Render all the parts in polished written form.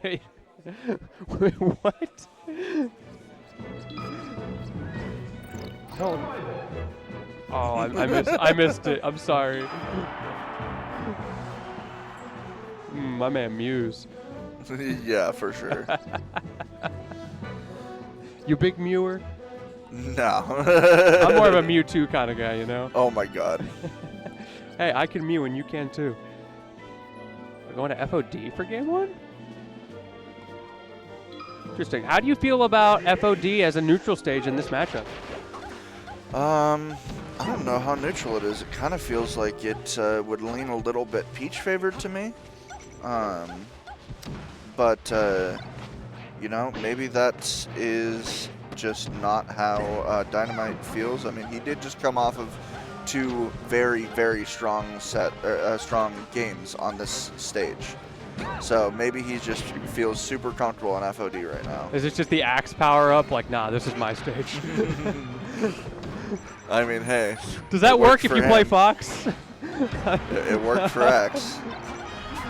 Wait. Wait, what? Oh, I missed it. I'm sorry. My man Muse. Yeah, for sure. You big Mewer? No. I'm more of a Mewtwo kind of guy, you know? Oh my god. Hey, I can Mew and you can too. We're going to FOD for game 1? Interesting. How do you feel about FOD as a neutral stage in this matchup? I don't know how neutral it is. It kind of feels like it would lean a little bit Peach favored to me. But you know, maybe that is just not how Dynamite feels. I mean, he did just come off of 2 very, very strong strong games on this stage. So maybe he just feels super comfortable on FOD right now. Is this just the axe power up? Like, nah, this is my stage. I mean, hey. Does that work if you play Fox? It worked for X.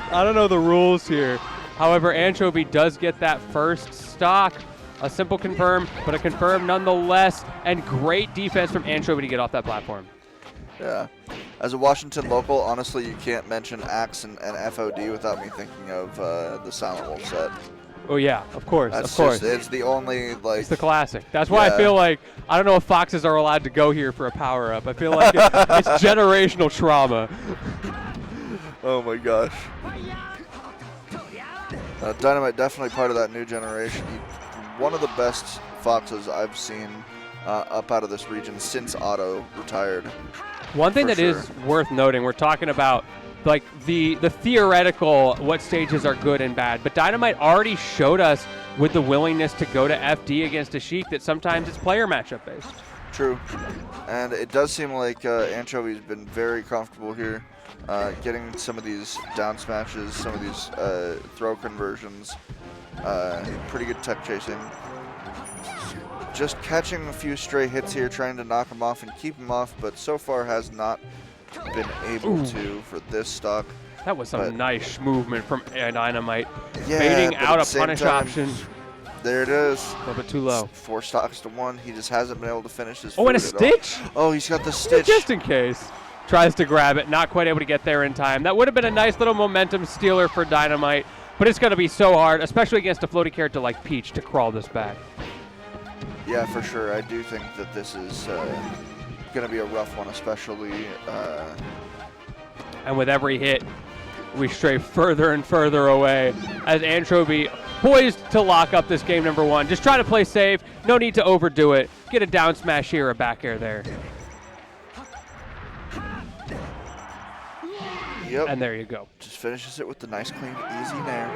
I don't know the rules here. However, Anchovy does get that first stock. A simple confirm, but a confirm nonetheless. And great defense from Anchovy to get off that platform. Yeah. As a Washington local, honestly, you can't mention Axe and FOD without me thinking of the Silent Wolf set. Oh, yeah, of course, That's of course. It's the only, like... It's the classic. That's why I feel like, I don't know if Foxes are allowed to go here for a power-up. I feel like it's generational trauma. Oh, my gosh. Dynamite definitely part of that new generation. One of the best Foxes I've seen up out of this region since Otto retired. One thing that is worth noting, we're talking about like the theoretical what stages are good and bad, but Dynamite already showed us with the willingness to go to FD against a Sheik that sometimes it's player matchup based. True. And it does seem like Anchovy's been very comfortable here, getting some of these down smashes, some of these throw conversions, pretty good tech chasing. Just catching a few stray hits here, trying to knock him off and keep him off, but so far has not been able to for this stock. That was some nice movement from Dynamite. Yeah, baiting out a punish option. There it is. A little bit too low. 4 stocks to 1. He just hasn't been able to finish his and a stitch? Oh, he's got the stitch. Just in case. Tries to grab it, not quite able to get there in time. That would have been a nice little momentum stealer for Dynamite, but it's going to be so hard, especially against a floaty character like Peach, to crawl this back. Yeah, for sure. I do think that this is going to be a rough one, especially. And with every hit, we stray further and further away as Anchovy poised to lock up this game number 1. Just try to play safe. No need to overdo it. Get a down smash here, a back air there. Yep. And there you go. Just finishes it with the nice, clean, easy nair.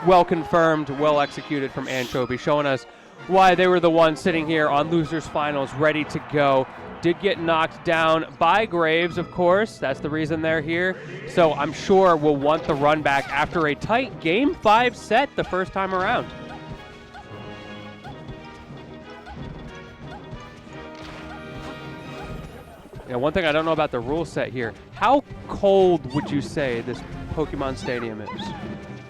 Well confirmed, well executed from Anchovy, showing us why they were the ones sitting here on Losers Finals ready to go. Did get knocked down by Graves, of course. That's the reason they're here. So I'm sure we'll want the run back after a tight Game 5 set the first time around. Yeah, one thing I don't know about the rule set here. How cold would you say this Pokemon Stadium is?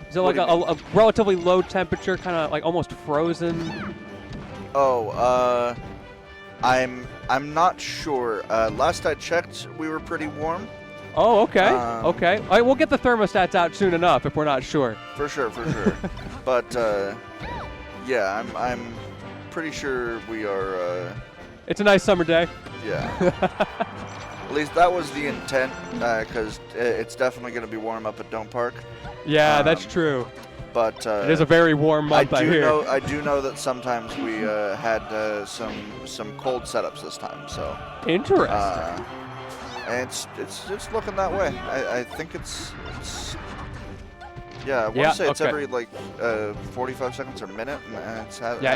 Is it like a relatively low temperature, kind of like almost frozen? Oh, I'm not sure. Last I checked, we were pretty warm. Oh, okay. Okay. All right, we'll get the thermostats out soon enough if we're not sure. For sure. But yeah, I'm pretty sure we are. It's a nice summer day. Yeah. At least that was the intent, because it's definitely going to be warm up at Dome Park. Yeah, that's true. But it is a very warm month, I hear. I do know that sometimes we had some cold setups this time. So interesting. And it's looking that way. I think it's yeah. I want to say it's every like 45 seconds or a minute. And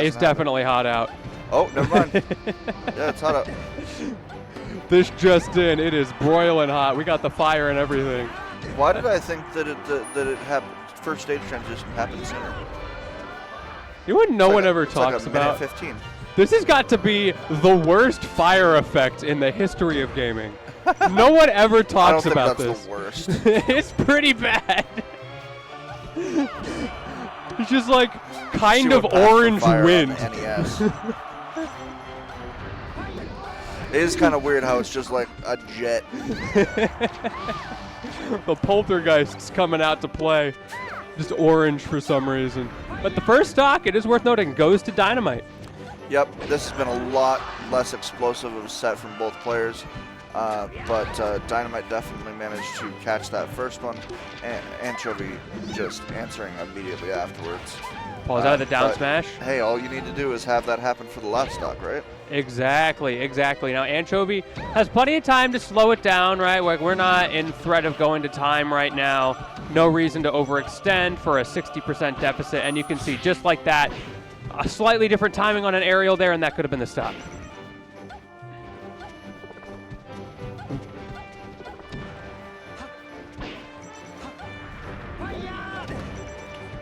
it's definitely hot out. Oh, never mind. Yeah, it's hot out. This just in, it is broiling hot. We got the fire and everything. Why did I think that it happened? First stage transition happened sooner. You wouldn't know one ever talks like about. 15. This has got to be the worst fire effect in the history of gaming. No one ever talks about this. I don't think that's the worst. It's pretty bad. It's just like kind See of what Path for orange Fire on wind. the NES. It is kind of weird how it's just like a jet. The poltergeist's coming out to play. Just orange for some reason. But the first stock, it is worth noting, goes to Dynamite. Yep, this has been a lot less explosive of a set from both players. But Dynamite definitely managed to catch that first one. And Anchovy just answering immediately afterwards. Pulls out of the down smash. Hey, all you need to do is have that happen for the last stock, right? Exactly. Now, Anchovy has plenty of time to slow it down, right? Like, we're not in threat of going to time right now. No reason to overextend for a 60% deficit. And you can see, just like that, a slightly different timing on an aerial there, and that could have been the stop.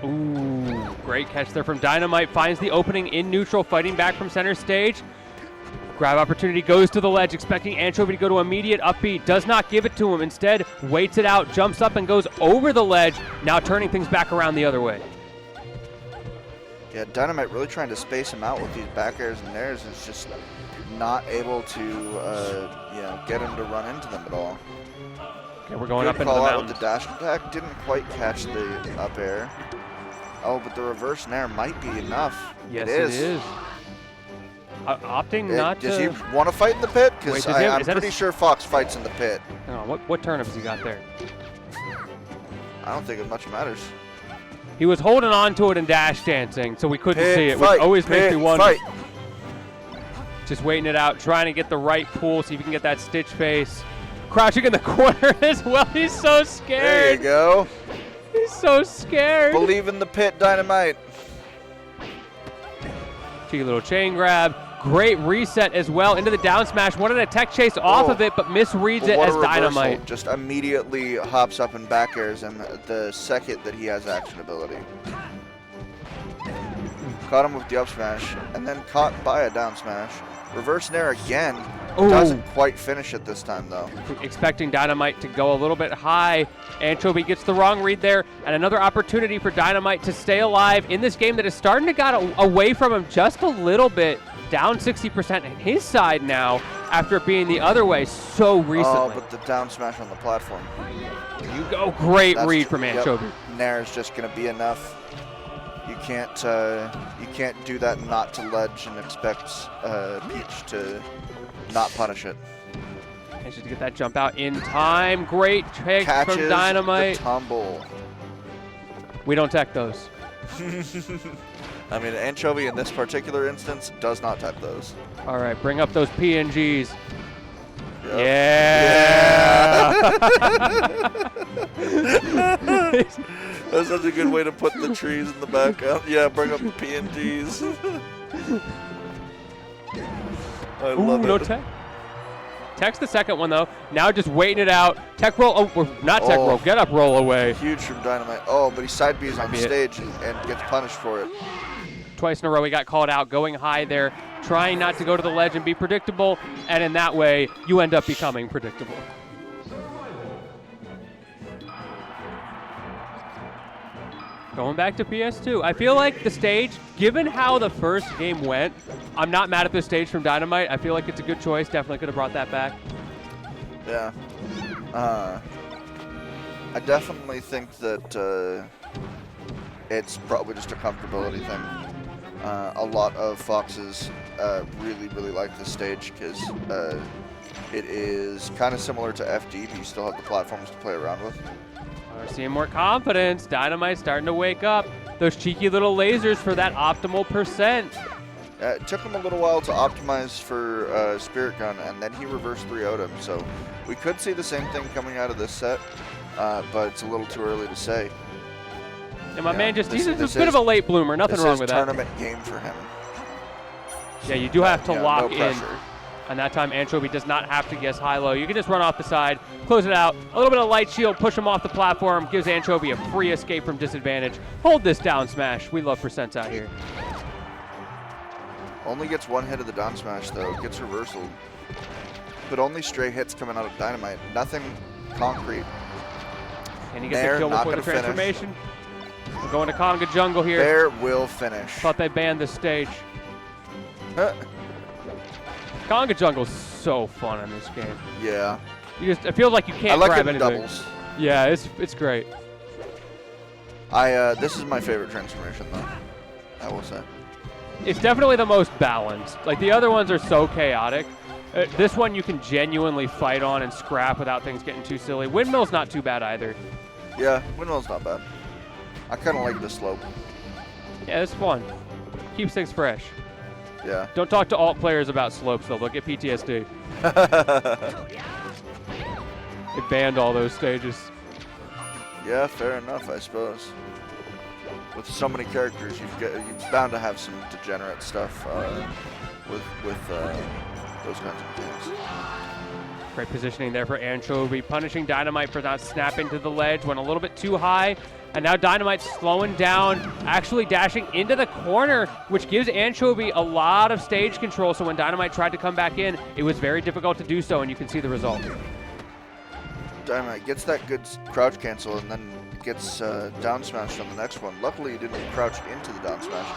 Ooh, great catch there from Dynamite. Finds the opening in neutral, fighting back from center stage. Grab opportunity, goes to the ledge, expecting Anchovy to go to immediate upbeat. Does not give it to him. Instead, waits it out, jumps up and goes over the ledge. Now turning things back around the other way. Yeah, Dynamite really trying to space him out with these back airs and airs. It's just not able to get him to run into them at all. Okay, we're going Good up into the call out mountains. with the dash attack. Didn't quite catch the up air. Oh, but the reverse nair might be enough. Yes, it is. it is. Opting not does to... he want to fight in the pit? Because Wait, I'm pretty sure Fox fights in the pit. Hang on, what turnip has he got there? I don't think it much matters. He was holding on to it and dash dancing, so we couldn't Pit see it, fight, which always makes me wonder. Fight. Just waiting it out, trying to get the right pull, see if he can get that stitch face. Crouching in the corner as well. He's so scared. There you go. He's so scared. Believe in the pit, Dynamite. Cheeky little chain grab. Great reset as well into the down smash. Wanted a tech chase off of it, but misreads it What as a reversal. Dynamite. Just immediately hops up and back airs him the second that he has action ability. Caught him with the up smash, and then caught by a down smash. Reverse nair again. Ooh. Doesn't quite finish it this time, though. Expecting Dynamite to go a little bit high. Anchovy gets the wrong read there, and another opportunity for Dynamite to stay alive in this game that is starting to get away from him just a little bit. Down 60% on his side now after being the other way so recently. Oh, but the down smash on the platform. You go. Great That's read from Anchovy. Yep. Nair is just going to be enough. You can't do that not to ledge and expect Peach to not punish it. And just to get that jump out in time. Great trick Catches from Dynamite. the tumble. We don't tech those. I mean, Anchovy in this particular instance does not type those. All right, bring up those PNGs. Yep. Yeah. That's such a good way to put the trees in the background. Yeah, bring up the PNGs. I love no it. tech. Tech's the second one, though. Now just waiting it out. Tech roll. Oh, not tech roll. Get up, roll away. Huge from Dynamite. Oh, but he side B's on stage and gets punished for it. Twice in a row he got called out, going high there, trying not to go to the ledge and be predictable, and in that way, you end up becoming predictable. Going back to PS2, I feel like the stage, given how the first game went, I'm not mad at the stage from Dynamite. I feel like it's a good choice. Definitely could have brought that back. Yeah. I definitely think that it's probably just a comfortability thing. A lot of Foxes really, really like this stage because it is kind of similar to FD, but you still have the platforms to play around with. We're seeing more confidence. Dynamite starting to wake up. Those cheeky little lasers for that optimal percent. It took him a little while to optimize for Spirit Gun, and then he reverse 3-0'd him. So we could see the same thing coming out of this set, but it's a little too early to say. And my man he's a bit of a late bloomer. Nothing wrong with that. This is tournament game for him. Yeah, you do have to lock no in. pressure. And that time, Anchovy does not have to guess high-low. You can just run off the side, close it out. A little bit of light shield, push him off the platform, gives Anchovy a free escape from disadvantage. Hold this down smash. We love percents out here. Only gets one hit of the down smash, though. Gets reversal. But only stray hits coming out of Dynamite. Nothing concrete. And he gets a kill before the transformation. We're going to Conga Jungle here. Bear will finish. Thought they banned the stage. Conga Jungle's so fun in this game. Yeah. It feels like you can't I like grab it in anything. doubles. Yeah, it's great. This is my favorite transformation, though. I will say. It's definitely the most balanced. Like, the other ones are so chaotic. This one you can genuinely fight on and scrap without things getting too silly. Windmill's not too bad either. Yeah, Windmill's not bad. I kind of like the slope. Yeah, it's fun. Keeps things fresh. Yeah. Don't talk to alt players about slopes, though. They'll get PTSD. They banned all those stages. Yeah, fair enough, I suppose. With so many characters, you're bound to have some degenerate stuff with those kinds of games. Great positioning there for Anchovy, punishing Dynamite for not snapping to the ledge, went a little bit too high, and now Dynamite slowing down, actually dashing into the corner, which gives Anchovy a lot of stage control, so when Dynamite tried to come back in, it was very difficult to do so, and you can see the result. Dynamite gets that good crouch cancel and then gets down smashed on the next one. Luckily, he didn't crouch into the down smash.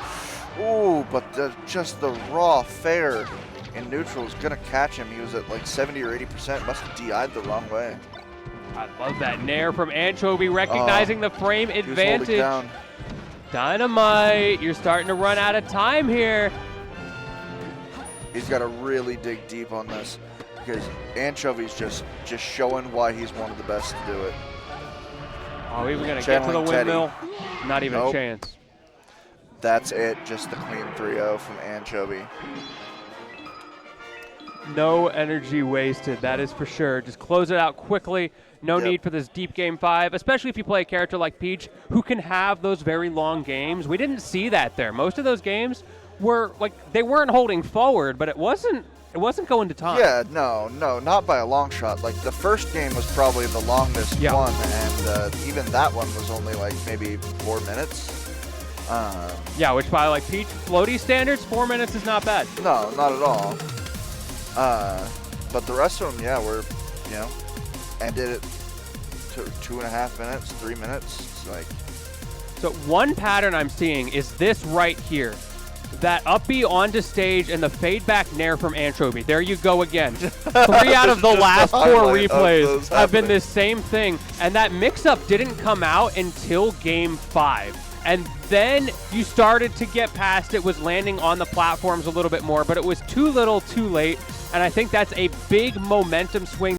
Ooh, but just the raw fair in neutral is going to catch him. He was at like 70 or 80%. Must have DI'd the wrong way. I love that nair from Anchovy, recognizing the frame advantage. Dynamite, you're starting to run out of time here. He's got to really dig deep on this because Anchovy's just showing why he's one of the best to do it. Oh, even going to get to the windmill? Not even a chance. That's it, just the clean 3-0 from Anchovy. No energy wasted, that is for sure. Just close it out quickly. No need for this deep game 5, especially if you play a character like Peach who can have those very long games. We didn't see that there. Most of those games were like, they weren't holding forward, but it wasn't going to time. Yeah, no, not by a long shot. Like the first game was probably the longest one, and even that one was only like maybe 4 minutes. Yeah, which by like Peach floaty standards, 4 minutes is not bad. No, not at all. But the rest of them, were, ended at 2.5 minutes, 3 minutes. It's like. So one pattern I'm seeing is this right here. That up B onto stage and the fade back nair from Anchovy. There you go again. 3 out of the last 4 replays have been this same thing. And that mix-up didn't come out until game 5. And then you started to get past it, was landing on the platforms a little bit more, but it was too little too late. And I think that's a big momentum swing.